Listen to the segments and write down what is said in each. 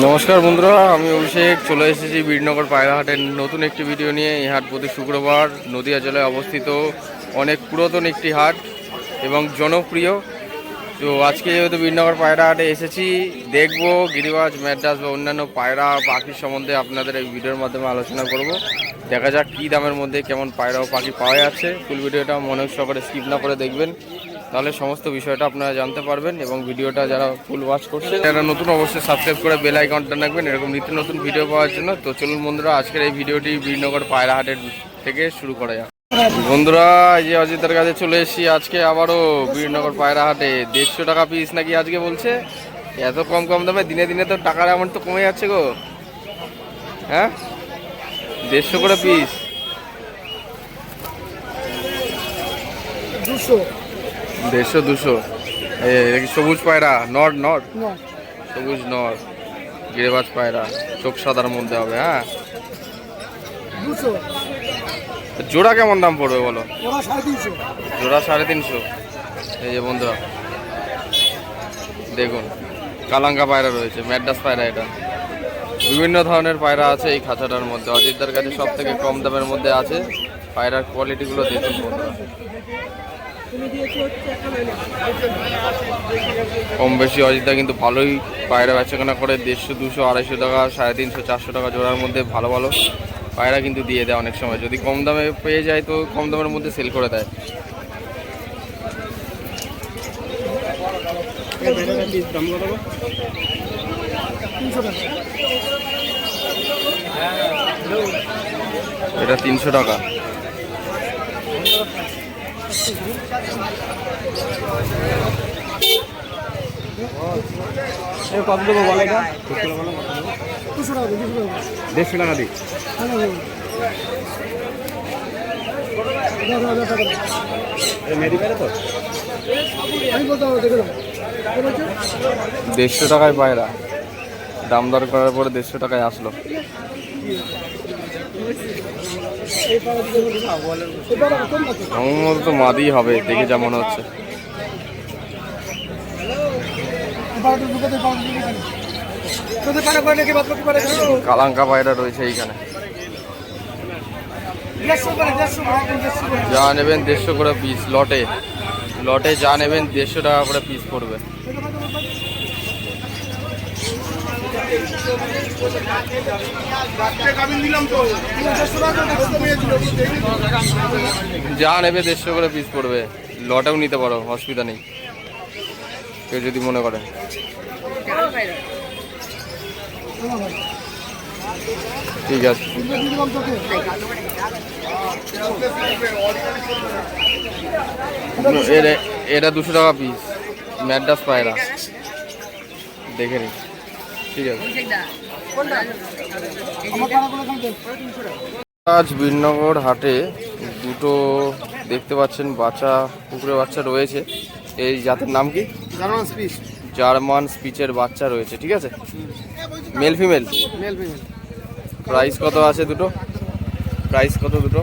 নমস্কার বন্ধুরা, আমি অভিষেক চলে এসেছি বীরনগর পায়রা হাটের নতুন একটি ভিডিও নিয়ে। এই হাট প্রতি শুক্রবার নদিয়া জেলায় অবস্থিত, অনেক পুরাতন একটি হাট এবং জনপ্রিয়। তো আজকে যেহেতু বীরনগর পায়রা হাটে এসেছি, দেখবো গিরিবাজ, ম্যাড্রাস বা অন্যান্য পায়রা পাখির সম্বন্ধে আপনাদের এই ভিডিওর মাধ্যমে আলোচনা করব। দেখা যাক কী দামের মধ্যে কেমন পায়রা ও পাখি পাওয়া যাচ্ছে। ফুল ভিডিওটা মনোযোগ সহকারে স্কিপ না করে দেখবেন, তাহলে সমস্ত বিষয়টা আপনারা জানতে পারবেন। এবং ভিডিওটা যারা ফুল ওয়াচ করছে, যারা নতুন অবশ্যই সাবস্ক্রাইব করে বেল আইকনটা রাখবেন এরকম নিত্য নতুন ভিডিও পাওয়ার জন্য। তো চলুন বন্ধুরা, আজকের এই ভিডিওটি বীরনগর পায়রা হাটের থেকে শুরু করা যাক। বন্ধুরা, এই যে অজিতের কাছে চলে এসেছি আজকে আবারও বীরনগর পায়রা হাটে। 150 টাকা পিস নাকি আজকে বলছে, এত কম কম দামে। দিনে দিনে তো টাকার অ্যামাউন্ট তো কমে যাচ্ছে গো। হ্যাঁ, 150 করে পিস, 150-200। এই সবুজ পায়রা, নর সবুজ নর গিরিবাজ পায়রা, চোখ সাদার মধ্যে হবে। হ্যাঁ, জোড়া কেমন দাম পড়বে বলো? জোড়া 350। এই যে বন্ধুরা দেখুন, কালাঙ্কা পায়রা রয়েছে, ম্যাড্রাস পায়রা। এটা বিভিন্ন ধরনের পায়রা আছে এই খাঁচাটার মধ্যে। অজিতদার কাছে সব থেকে কম দামের মধ্যে আছে। পায়রার কোয়ালিটিগুলো দেখুন বন্ধুরা, কম বেশি অজিতদা কিন্তু ভালোই পায়রা বেচাকেনা করে। 150, 200, 250 টাকা, 350, 400 টাকা জোড়ার মধ্যে ভালো ভালো পায়রা কিন্তু দিয়ে দেয় অনেক সময়। যদি কম দামে পেয়ে যায় তো কম দামের মধ্যে সেল করে দেয়। এটা 300 টাকা। কত দেবো বলো? এটা 150 টাকা দিই। তো 150 টাকায় পায়রা, দাম দর করার পরে 150 টাকায় আসলো। আমার মতো তো মাদি হবে দেখে যা মনে হচ্ছে। কালাঙ্কা পায়রা রয়েছে এইখানে, যা নেবেন 150 করে পিস। লটে যা নেবেন 150 টাকা করে পিস পড়বে। যা নেবে 150 করে পিস পড়বে। লটেও নিতে পারো, অসুবিধা নেই কেউ যদি মনে করে। ঠিক আছে, এটা 200 টাকা পিস ম্যাড্রাস পায়রা, দেখে নিন। ঠিক আছে, আজ বীরনগর হাটে দুটো দেখতে পাচ্ছেন বাচ্চা, কুকুরের বাচ্চা রয়েছে। এই জাতের নাম কি? জার্মান স্পিচের বাচ্চা রয়েছে। ঠিক আছে, মেল ফিমেল। প্রাইস কত আছে দুটো? প্রাইস কত দুটো?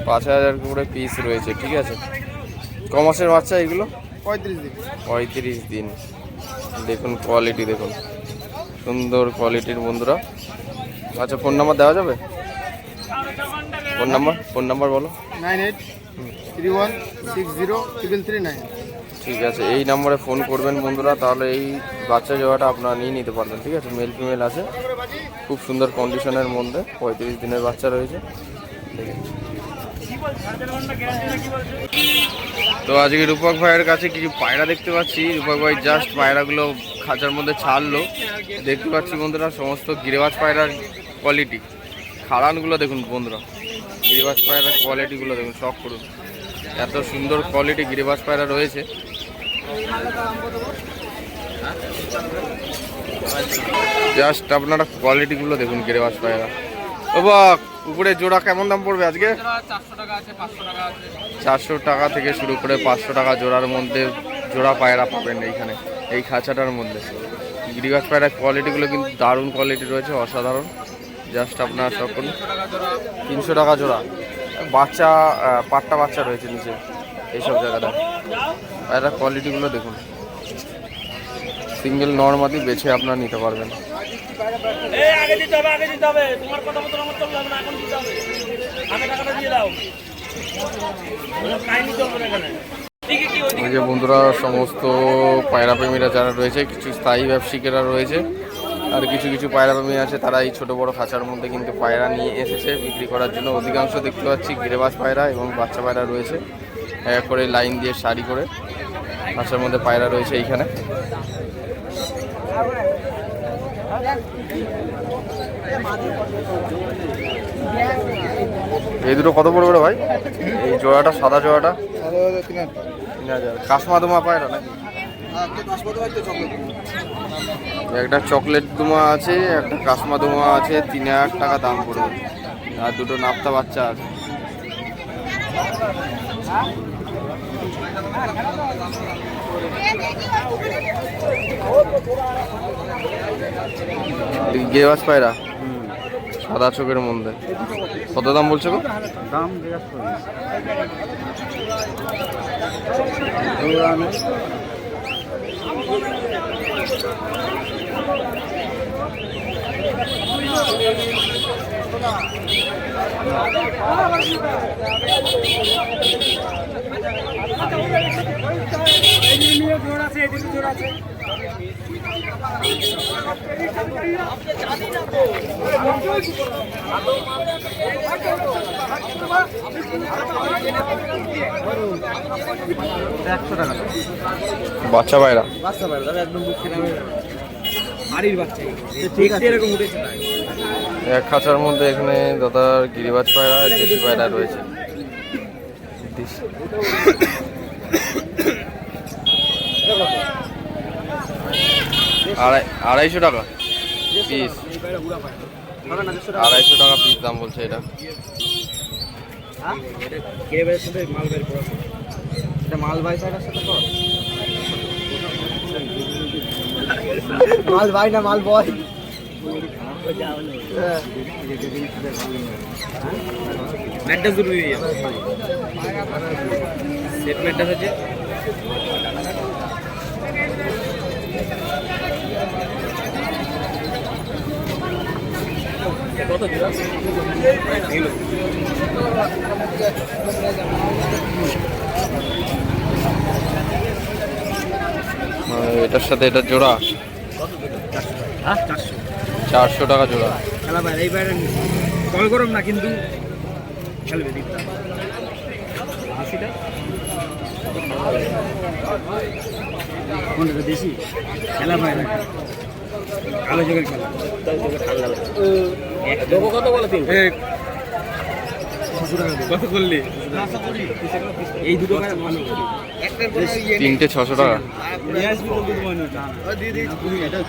5000 করে পিস রয়েছে। ঠিক আছে, ক মাসের বাচ্চা এগুলো? 35 দিন। দেখুন কোয়ালিটি, দেখুন সুন্দর কোয়ালিটির বন্ধুরা। আচ্ছা, ফোন নাম্বার দেওয়া যাবে? ফোন নাম্বার বলো। 9831603339। ঠিক আছে, এই নম্বরে ফোন করবেন বন্ধুরা, তাহলে এই বাচ্চা জোড়াটা আপনারা নিয়ে নিতে পারবেন। ঠিক আছে, মেল ফিমেল আছে, খুব সুন্দর কন্ডিশনের মধ্যে। 35 দিনের বাচ্চা রয়েছে। ঠিক আছে, তো আজকে রূপক ভাইয়ের কাছে কিছু পায়রা দেখতে পাচ্ছি। রূপক ভাই জাস্ট পায়রাগুলো খাঁচার মধ্যে ছাড়লো, দেখতে পাচ্ছি বন্ধুরা সমস্ত গিরিবাজ পায়রার কোয়ালিটি। খাড়ানগুলো দেখুন বন্ধুরা, গিরিবাজ পায়রার কোয়ালিটিগুলো দেখুন, শখ করুন। এত সুন্দর কোয়ালিটি গিরিবাজ পায়রা রয়েছে। জাস্ট আপনারা কোয়ালিটিগুলো দেখুন গিরিবাজ পায়রা। ও বা উপরে জোড়া কেমন দাম পড়বে আজকে? 400 টাকা থেকে শুরু করে 500 টাকা জোড়ার মধ্যে জোড়া পায়রা পাবেন এইখানে, এই খাঁচাটার মধ্যে। গিরিবাজ পায়রার কোয়ালিটিগুলো কিন্তু দারুণ কোয়ালিটি রয়েছে, অসাধারণ। জাস্ট আপনারা সব করুন। 300 টাকা জোড়া। বাচ্চা পাট্টা বাচ্চা রয়েছে নিচে এইসব জায়গাটা। পায়রার কোয়ালিটিগুলো দেখুন। সিঙ্গেল নর্মালি বেছে আপনারা নিতে পারবেন। ওই যে বন্ধুরা, সমস্ত পায়রা প্রেমীরা যারা রয়েছে, কিছু স্থায়ী ব্যবসায়িকেরা রয়েছে, আর কিছু কিছু পায়রা প্রেমী আছে, তারা এই ছোটো বড়ো খাঁচার মধ্যে কিন্তু পায়রা নিয়ে এসেছে বিক্রি করার জন্য। অধিকাংশ দেখতে পাচ্ছি গিরিবাজ পায়রা এবং বাচ্চা পায়রা রয়েছে, এক করে লাইন দিয়ে সারি করে খাঁচার মধ্যে পায়রা রয়েছে এইখানে। এই দুটো কত পড়বে ভাই? এই জোড়াটা, সাদা জোড়াটা 3000। কাশমাদুমা পায়রা নাকি? একটা চকলেট দুমা আছে, একটা কাশমাদুমা আছে, 3000 টাকা দাম পড়বে। আর দুটো নাপ্তা বাচ্চা আছে। গিরিবাজ পায়রা সাদা চোখের মধ্যে কত দাম বলছো গো? দাম বাচ্চা পায়রা, এক খাঁচার মধ্যে এখানে দাদার গিরিবাজ পায়রা আর দেশি পায়রা রয়েছে। 250 টাকা পিস, 250 টাকা পিস দাম বলছে এটা। মাল ভাই সাইডের সাথে কর, মাল ভাই না মাল বয়। ম্যাডাস দুটো নিয়ে যাও, সেট ম্যাডাস আছে। কত জোড়া? এটার সাথে এটা জোড়া 400 টাকা জোড়া। খেলা ভাই এই বাইরে কল করুন না, কিন্তু খেলবে দিকটা 80টা। কোনটা দেশি খেলা ভাই না, কালো জোগাড় খেলা দেবো। কত বলো? কত করলি? এই দুটো তিনটে 600 টাকা।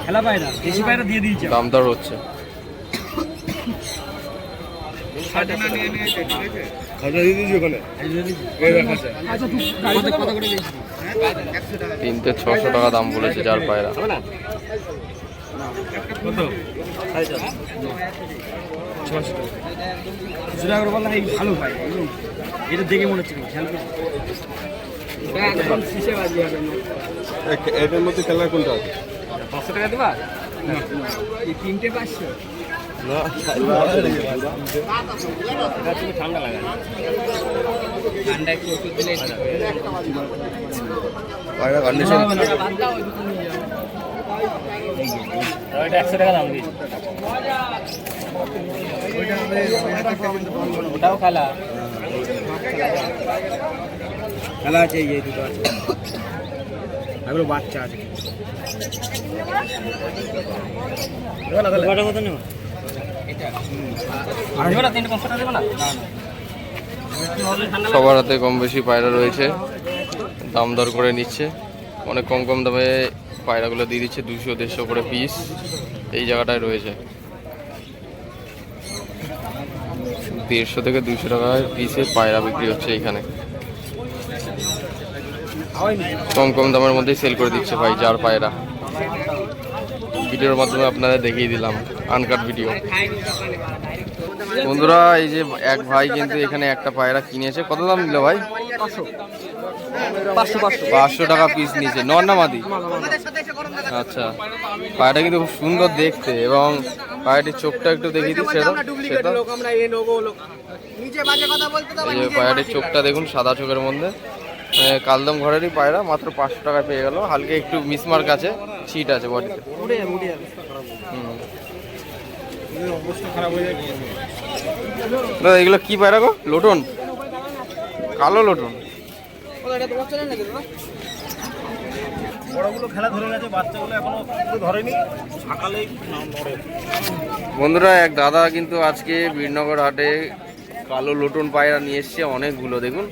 খেলা পায় না, দেশি পায়রা দিয়ে দিয়েছে, দাম দর হচ্ছে। তিনটে 600 টাকা দাম বলেছে যার পায়রা। ভালো পাই, এটা দেখে মনে হচ্ছে এটার মধ্যে খেলার কোনটা? 500 টাকা দেবা? এই তিনটে 500 না, ঠান্ডা লাগে, ঠান্ডা একটু ওষুধ দিলে কন্ডিশন। 100 টাকা দাম দিয়েছে, ওটাও খেলা খেলা আছে। এই দুটো আছে, এগুলো বাচ্চা আছে। সবার হাতে কম বেশি পায়রা রয়েছে, দাম দর করে নিচ্ছে। অনেক কম কম দামে পায়রাগুলো দিয়ে দিচ্ছে, 200-150 করে পিস এই জায়গাটায় রয়েছে। 150 থেকে 200 টাকায় পিসে পায়রা বিক্রি হচ্ছে এখানে। কম কম দামের মধ্যেই সেল করে দিচ্ছে ভাই যার পায়রা। ভিডিওর মাধ্যমে আপনাদের দেখিয়ে দিলাম, আনকাট ভিডিও। বন্ধুরা এই যে এক ভাই কিন্তু এখানে একটা পায়রা কিনেছে, কত দাম নিল ভাই? 500 টাকা পিস নিয়েছে। নর না মাদি? আচ্ছা, পায়রাটা কিন্তু খুব সুন্দর দেখতে, এবং পায়রাটির চোখটা একটু দেখিয়ে দিচ্ছে। এই যে পায়রাটির চোখটা দেখুন, সাদা চোখের মধ্যে। কালদম ঘরেরই পায়রা, মাত্র 500 টাকায় পেয়ে গেল। হালকা একটু মিসমার্ক আছে, ছিট আছে বডিতে। দাদা এগুলো কি পায়রা গো? লোটন, কালো লোটন। বন্ধুরা এক দাদা কিন্তু আজকে বীরনগর হাটে কালো লোটন পায়রা নিয়ে এসছে অনেকগুলো। দেখুন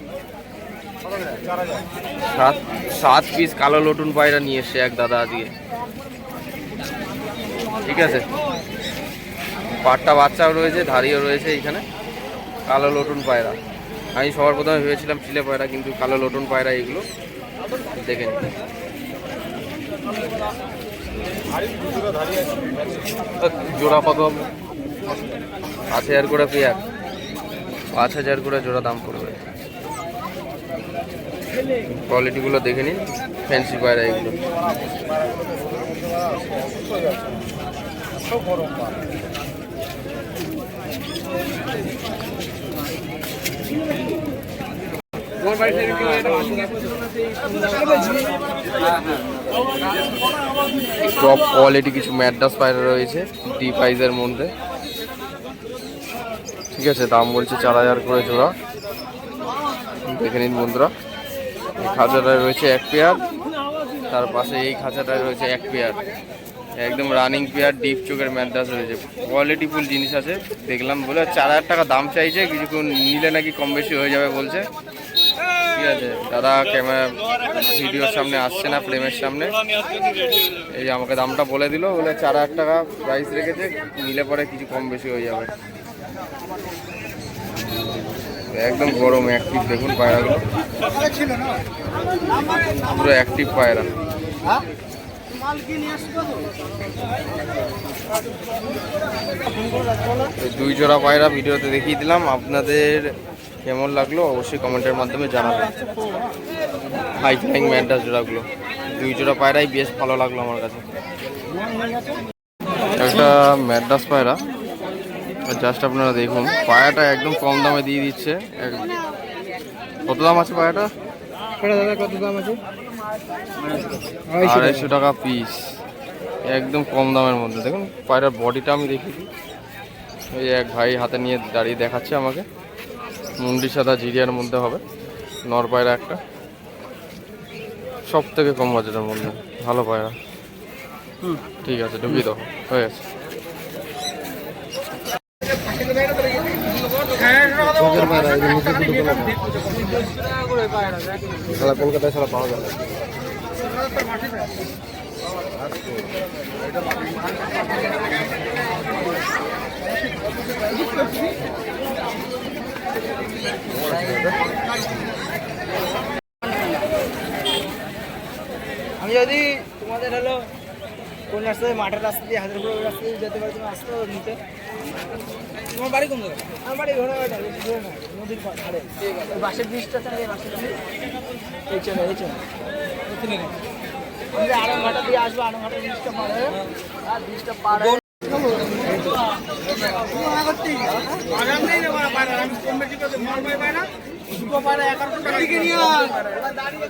7 পিস কালো লোটন পায়রা নিয়ে এসছে এক দাদা আজকে। ঠিক আছে, পাটটা বাচ্চাও রয়েছে, ধাড়িও রয়েছে এখানে। কালো লোটন পায়রা, আমি সবার প্রথমে ভেবেছিলাম চিলে পায়রা, কিন্তু কালো লোটন পায়রা এগুলো। দেখেন জোড়া কত হবে? 5000 করে পেয়ার, 5000 করে জোড়া দাম পড়বে। কোয়ালিটিগুলো দেখে নিন, ফ্যান্সি পায়রা এগুলো। টপ কোয়ালিটি কিছু ম্যাড্রাস পায়রা রয়েছে ডি প্রাইজের মধ্যে। ঠিক আছে, দাম বলছে 4000 করে জোড়া। দেখে নিন বন্ধুরা, এই খাঁচাটায় রয়েছে এক পেয়ার, তার পাশে এই খাঁচাটায় রয়েছে এক পেয়ার, একদম রানিং পেয়ার, ডিপ চোখের ম্যাড্রাস রয়েছে। কোয়ালিটিফুল জিনিস আছে। দেখলাম বলে 4000 টাকা দাম চাইছে, কিছুক্ষণ নিলে নাকি কম বেশি হয়ে যাবে বলছে। ঠিক আছে, দাদা ক্যামেরা ভিডিওর সামনে আসছে না, ফ্রেমের সামনে। এই যে আমাকে দামটা বলে দিল, বলে 4000 টাকা প্রাইস রেখেছে, নিলে পরে কিছু কম বেশি হয়ে যাবে। একদম গরম অ্যাক্টিভ, দেখুন পায়রাগুলো পুরো অ্যাক্টিভ পায়রা। দুই জোড়া পায়রা ভিডিওতে দেখিয়ে দিলাম, আপনাদের কেমন লাগলো অবশ্যই কমেন্টের মাধ্যমে জানাবেন। হাই ফ্লাইং ম্যাড্রাস জোড়াগুলো, দুই জোড়া পায়রাই বেশ ভালো লাগলো আমার কাছে। একটা ম্যাড্রাস পায়রা, জাস্ট আপনারা দেখুন, পায়রাটা একদম কম দামে দিয়ে দিচ্ছে। কত দাম আছে পায়রাটা? কত দাম আছে? 250 টাকা পিস, একদম কম দামের মধ্যে। দেখুন পায়রার বডিটা আমি দেখি, ওই এক ভাই হাতে নিয়ে দাঁড়িয়ে দেখাচ্ছে আমাকে। মুন্ডি সাদা জিরিয়ার মধ্যে হবে, নর পায়রা একটা, সব থেকে কম বাজেটের মধ্যে ভালো পায়রা। ঠিক আছে, ঢুকিয়ে দাও, হয়ে গেছে। কলকাতায় ছাড়া পাওয়া যাবে। আমি যদি তোমাদের হলো কোন রাস্তায়, মাঠের রাস্তা দিয়ে, হাজারপুর রাস্তা দিয়ে যেতে পারি, তুমি আসতে নিতে। তোমার বাড়ি কোন জায়গায়? আমার বাড়ি ঘোড়াঘাটা, নদীর ধারে। বাসের ব্রিজটা আছে, বাসের ব্রিজ এই চলে, এই চলে। আমি আড়ংঘাটা দিয়ে আসবো, আড়ংঘাটা ব্রিজটা পার হয়ে, আর ব্রিজটা পার হয়ে দাঁড়িয়ে